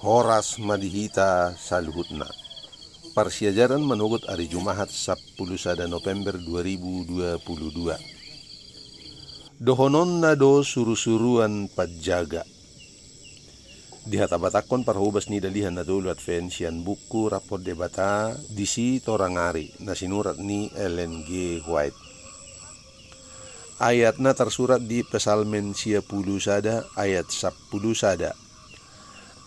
Horas madihita saluhutna. Persiajaran menugut hari Jumaat 10 November 2022. Dohonon na do suru-suruan pagjaga. Dihatabatakon parhubas ni dalihan na dulu advensian buku rapor debata disi torangari na sinurat ni Ellen G. White. Ayat na tersurat di Pesalmen 10 sada ayat 10 sada.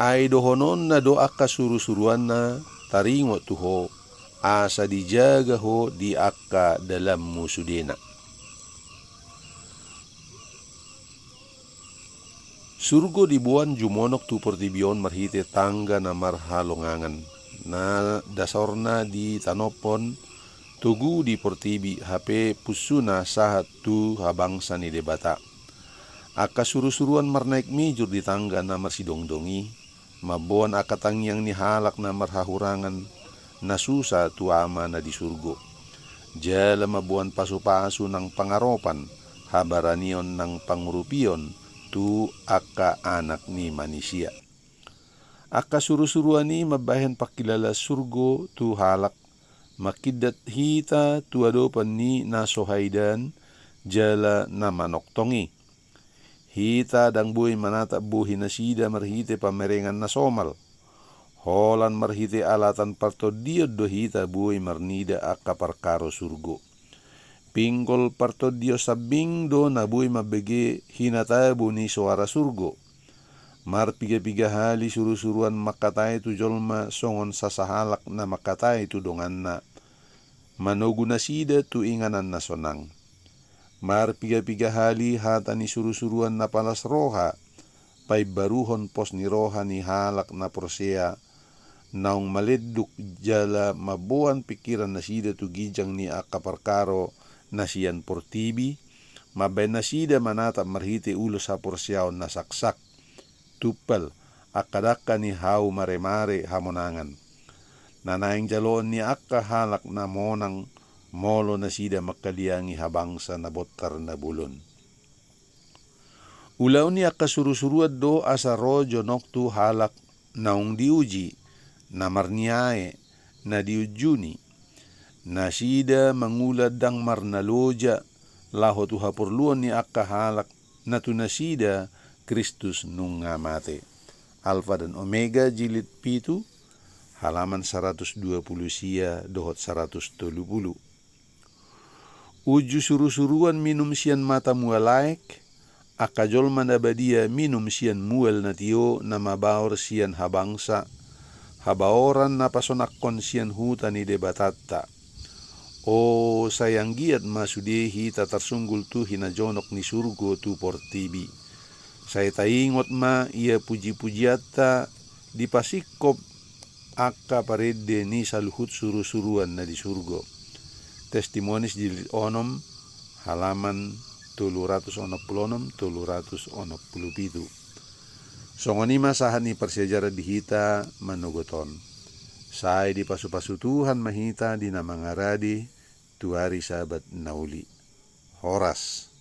Ay dohonon na doa ka suru-suruan na taringo tuho asa dijaga ho di akka dalam musudena. Surgo dibuan jumonok tu portibion marhite tangga na marhalongangan na dasorna di tanopon tugu di portibi hape pusuna sahat tu habangsa ni debata. Aka suru-suruan marnaik mijur di tangga na marsidongdongi mabuan akatang yang nihalak na marhahurangan nasusa tu ama na di surgo. Jala mabuan pasu-pasu ng pangaropan habaranion ng pangurupion tu aka anak ni manusia. Aka suru-suruan ni mabahen pakilala surgo tu halak makidat hita tu adopan ni nasohaidan jala na manoktongi. Hita dang buhay manata buhi na sida marhite pamerengan na somal. Holan marhite alatan parto diod do hita buhay marnida akka parkaro surgo. Pingkol parto dio sabing do na buhay mabege hinatabu ni suara surgo. Mar piga-piga hali suru-suruan makatay tu jolma songon sasahalak na makatay tu dongan na. Manogu na sida tu inganan na sonang. Mar piga-piga hali hata ni suru-suruan na palas roha, pay baruhon pos ni roha ni halak na prosea, naung maleduk jala mabuan pikiran na sida tu gijang ni akaparkaro na siyan portibi, mabay na sida manata marhite ulo sa porseaon na saksak, tupal akadaka ni hau mare-mare hamonangan. Nanaing jaloon ni akka halak na monang molo na sida makaliangi habangsa na botar na bulon. Ulaw ni akka suru-suruad do asa rojo noktu halak naung diuji na marniae na diujuni na sida mangulad dang marnaloja laho tu hapurluan ni akka halak na tunasida Kristus nung ngamate. Alfa dan Omega jilid pitu halaman 120 sia dohot 130. Uju suru-suruan minum sian mata mualaik, akajol manabadia minum sian muel na tiyo na mabaor sian habangsa, habaoran na pasonakon sian huta ni debatatta. O sayang giat masudehi tatarsunggul tu hinajonok ni surgo tu portibi. Saya taingot ma ia puji-pujiatta di pasikop akka parede ni saluhut suru-suruan na di surgo. Testimonis jilid onom halaman 366 367. Songonima sahan ni persejarah dihita manugoton. Say di pasu-pasu Tuhan mahita di namangaradi tuari sabat nauli. Horas.